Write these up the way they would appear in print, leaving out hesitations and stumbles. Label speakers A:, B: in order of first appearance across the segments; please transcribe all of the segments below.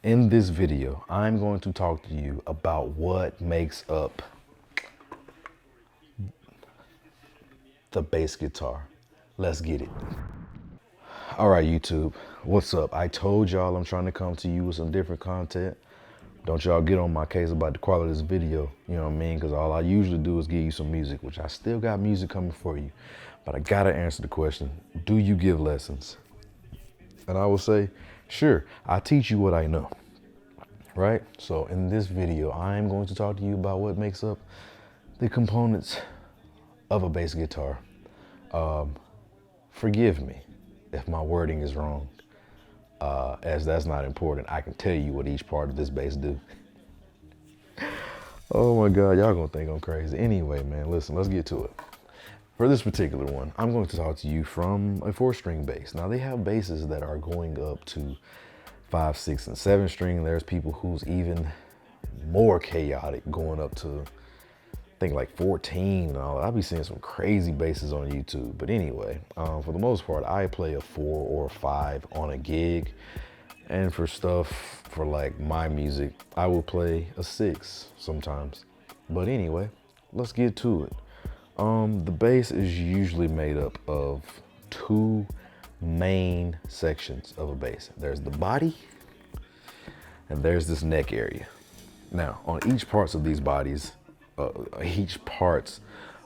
A: In this video, I'm going to talk to you about what makes up the bass guitar. Let's get it. All right, YouTube, what's up? I told y'all I'm trying to come to you with some different content. Don't y'all get on my case about the quality of this video, you know what I mean? Because all I usually do is give you some music, which I still got music coming for you. But I gotta answer the question, do you give lessons? And I will say, sure, I teach you what I know. Right? So in this video, I'm going to talk to you about what makes up the components of a bass guitar. Forgive me if my wording is wrong, as that's not important. I can tell you what each part of this bass do. Oh my God, y'all gonna think I'm crazy. Anyway, man, listen, let's get to it. For this particular one, I'm going to talk to you from a 4-string bass. Now they have basses that are going up to 5, 6, and 7 string. There's people who's even more chaotic, going up to I think like 14 and all. I'll be seeing some crazy basses on YouTube. But anyway, for the most part, I play a 4 or 5 on a gig. And for stuff for like my music, I will play a 6 sometimes. But anyway, let's get to it. The bass is usually made up of 2 main sections of a bass. There's the body and there's this neck area. Now, on each parts of these bodies, each parts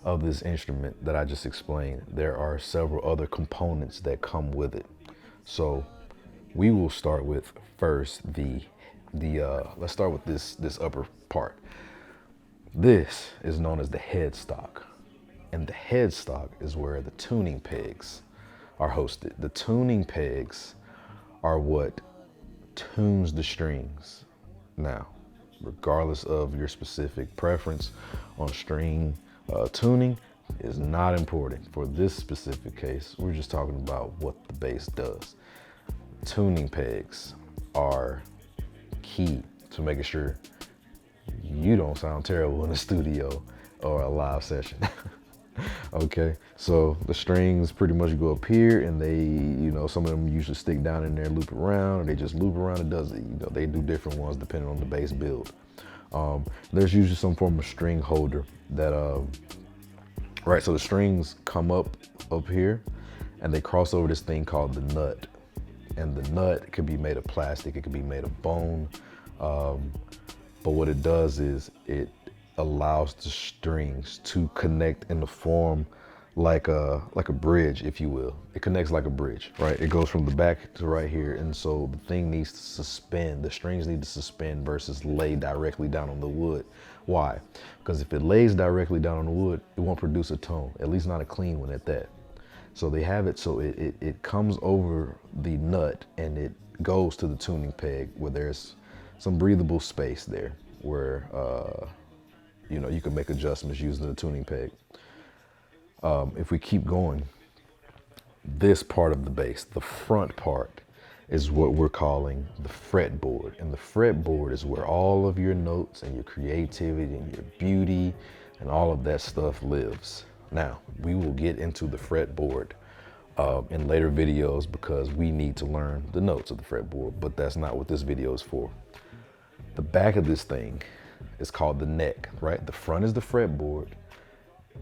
A: of this instrument that I just explained, there are several other components that come with it. So we will start with first let's start with this upper part. This is known as the headstock. And the headstock is where the tuning pegs are hosted. The tuning pegs are what tunes the strings. Now, regardless of your specific preference on string tuning, is not important. For this specific case, we're just talking about what the bass does. Tuning pegs are key to making sure you don't sound terrible in a studio or a live session. Okay, so the strings pretty much go up here, and they, some of them usually stick down in there, loop around, or they just loop around. It does, they do different ones depending on the bass build. There's usually some form of string holder that, right, so the strings come up here, and they cross over this thing called the nut. And the nut could be made of plastic, it could be made of bone, but what it does is it allows the strings to connect in the form like a bridge, if you will. It connects like a bridge, right? It goes from the back to right here, and so the thing needs to suspend. The strings need to suspend versus lay directly down on the wood. Why? Because if it lays directly down on the wood, it won't produce a tone, at least not a clean one at that. So they have it so it comes over the nut and it goes to the tuning peg where there's some breathable space there where you can make adjustments using the tuning peg. If we keep going, this part of the bass, the front part, is what we're calling the fretboard. And the fretboard is where all of your notes and your creativity and your beauty and all of that stuff lives. Now, we will get into the fretboard in later videos because we need to learn the notes of the fretboard, but that's not what this video is for. The back of this thing is called the neck, right? The front is the fretboard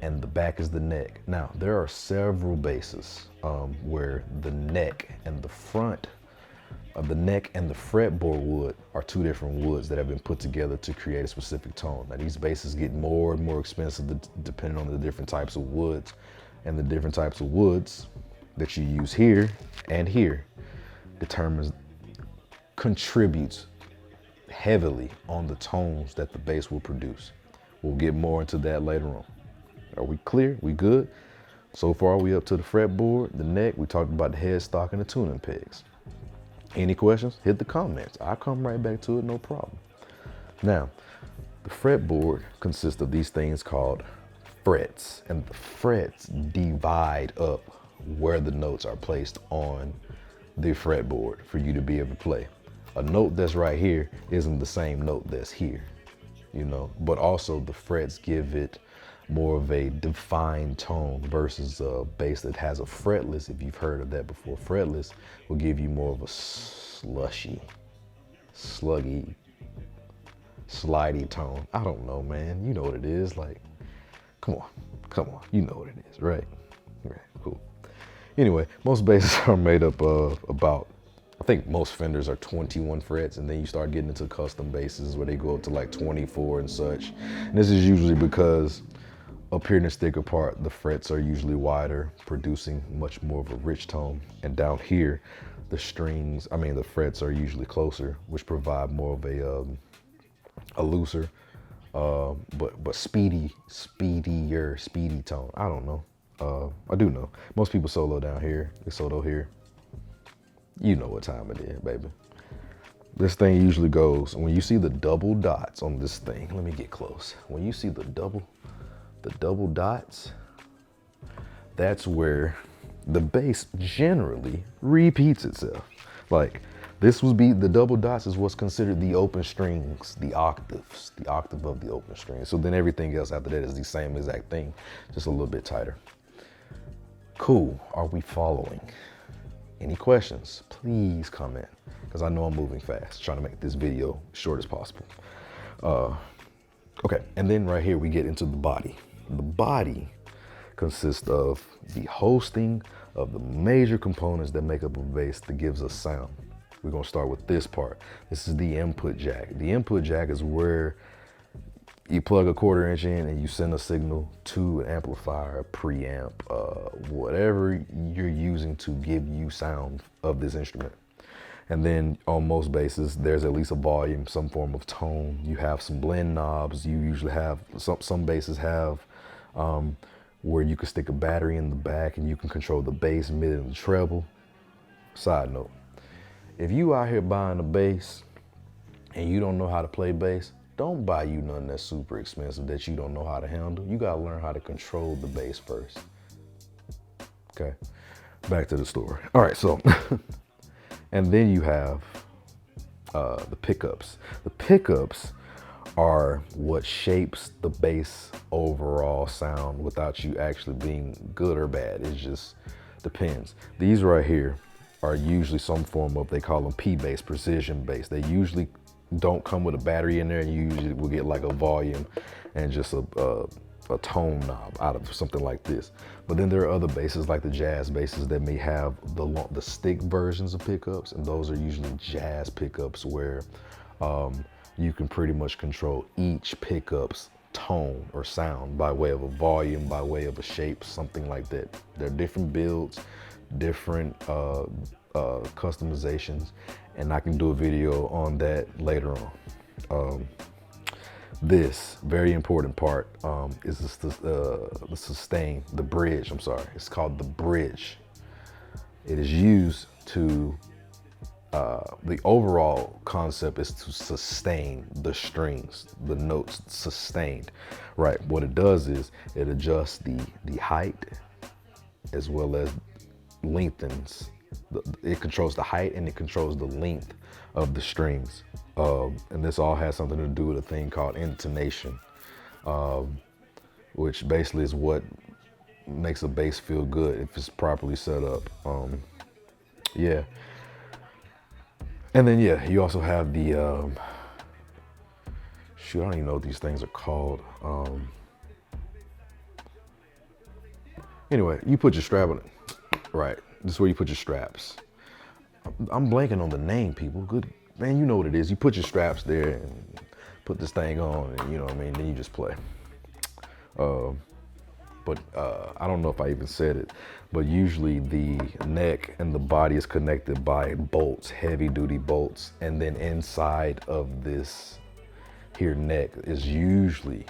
A: and the back is the neck. Now, there are several basses where the neck and the front of the neck and the fretboard wood are 2 different woods that have been put together to create a specific tone. Now, these basses get more and more expensive depending on the different types of woods, and the different types of woods that you use here and here contributes heavily on the tones that the bass will produce. We'll get more into that later on. Are we clear? We good? So far, we up to the fretboard, the neck. We talked about the headstock and the tuning pegs. Any questions? Hit the comments. I'll come right back to it, no problem. Now, the fretboard consists of these things called frets, and the frets divide up where the notes are placed on the fretboard for you to be able to play. A note that's right here isn't the same note that's here, but also the frets give it more of a defined tone versus a bass that has a fretless. If you've heard of that before, fretless will give you more of a slushy sluggy, slidey tone. I don't know, man. You know what it is. Like, come on. You know what it is, right? Right, cool. Anyway, most basses are made up of about, I think most Fenders are 21 frets, and then you start getting into custom basses where they go up to like 24 and such. And this is usually because up here in the sticker part, the frets are usually wider, producing much more of a rich tone. And down here, the frets are usually closer, which provide more of a looser, but speedy tone. I don't know. I do know. Most people solo down here, they solo here. You know what time it is, baby. This thing usually goes, when you see the double dots on this thing, let me get close. When you see the double dots, that's where the bass generally repeats itself. Like, the double dots is what's considered the open strings, the octaves, the octave of the open string. So then everything else after that is the same exact thing, just a little bit tighter. Cool, are we following? Any questions, please comment, because I know I'm moving fast, trying to make this video short as possible. Okay, and then right here we get into the body. The body consists of the hosting of the major components that make up a bass that gives us sound. We're gonna start with this part. This is the input jack. The input jack is where you plug a 1/4 inch in and you send a signal to an amplifier, a preamp, whatever you're using to give you sound of this instrument. And then on most basses, there's at least a volume, some form of tone. You have some blend knobs. You usually have, some basses have where you can stick a battery in the back and you can control the bass, mid, and the treble. Side note, if you out here buying a bass and you don't know how to play bass, don't buy you nothing that's super expensive that you don't know how to handle. You gotta learn how to control the bass first. Okay, back to the story. All right, so, and then you have the pickups. The pickups are what shapes the bass overall sound without you actually being good or bad. It just depends. These right here are usually some form of, they call them P-bass, precision bass. They usually don't come with a battery in there, and you usually will get like a volume and just a tone knob out of something like this. But then there are other basses like the jazz basses that may have the stick versions of pickups, and those are usually jazz pickups where you can pretty much control each pickup's tone or sound by way of a volume, by way of a shape, something like that. There are different builds, different customizations, and I can do a video on that later on. This very important part is the sustain, the bridge, I'm sorry. It's called the bridge. It is used to, the overall concept is to sustain the strings, the notes sustained, right? What it does is it adjusts the height as well as lengthens. It controls the height and it controls the length of the strings. And this all has something to do with a thing called intonation, which basically is what makes a bass feel good if it's properly set up. Yeah. And then, yeah, you also have the, shoot, I don't even know what these things are called. Anyway, you put your strap on it. Right, this is where you put your straps. I'm blanking on the name, people. Good, man, you know what it is. You put your straps there and put this thing on, and you know what I mean, then you just play. But I don't know if I even said it, but usually the neck and the body is connected by bolts, heavy duty bolts. And then inside of this here neck is usually,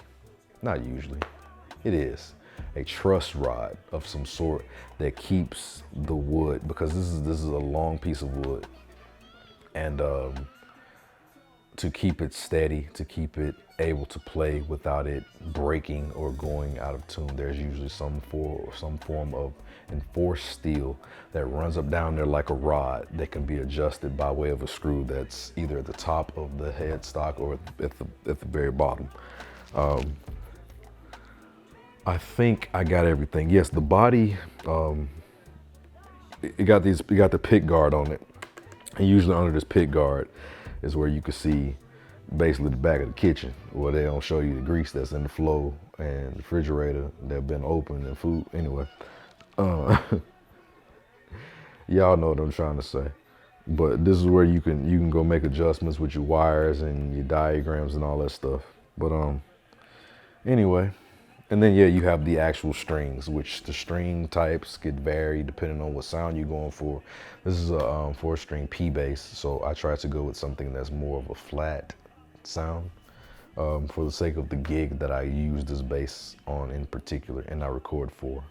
A: not usually, it is a truss rod of some sort that keeps the wood, because this is a long piece of wood. And to keep it steady, to keep it able to play without it breaking or going out of tune, there's usually some form of enforced steel that runs up down there like a rod that can be adjusted by way of a screw that's either at the top of the headstock or at the very bottom. I think I got everything. Yes, the body, it got the pick guard on it. And usually under this pick guard is where you can see basically the back of the kitchen, where they don't show you the grease that's in the floor and the refrigerator that have been opened and food. Anyway, y'all know what I'm trying to say. But this is where you can go make adjustments with your wires and your diagrams and all that stuff. But anyway, and then yeah, you have the actual strings, which the string types could vary depending on what sound you're going for. This is a 4-string P bass, so I try to go with something that's more of a flat sound for the sake of the gig that I use this bass on in particular and I record for.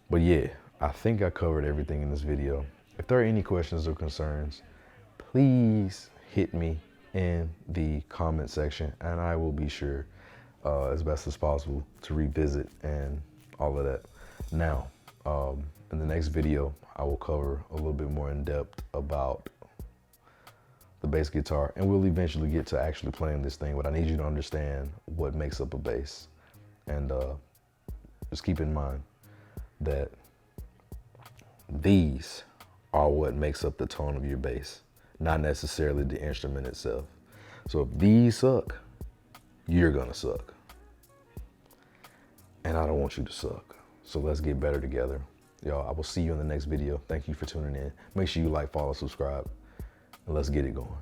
A: But yeah, I think I covered everything in this video. If there are any questions or concerns, please hit me in the comment section and I will be sure as best as possible to revisit and all of that. Now, in the next video, I will cover a little bit more in depth about the bass guitar, and we'll eventually get to actually playing this thing, but I need you to understand what makes up a bass. And just keep in mind that these are what makes up the tone of your bass, not necessarily the instrument itself. So if these suck, you're gonna suck. And I don't want you to suck. So let's get better together. Y'all, I will see you in the next video. Thank you for tuning in. Make sure you like, follow, subscribe, and let's get it going.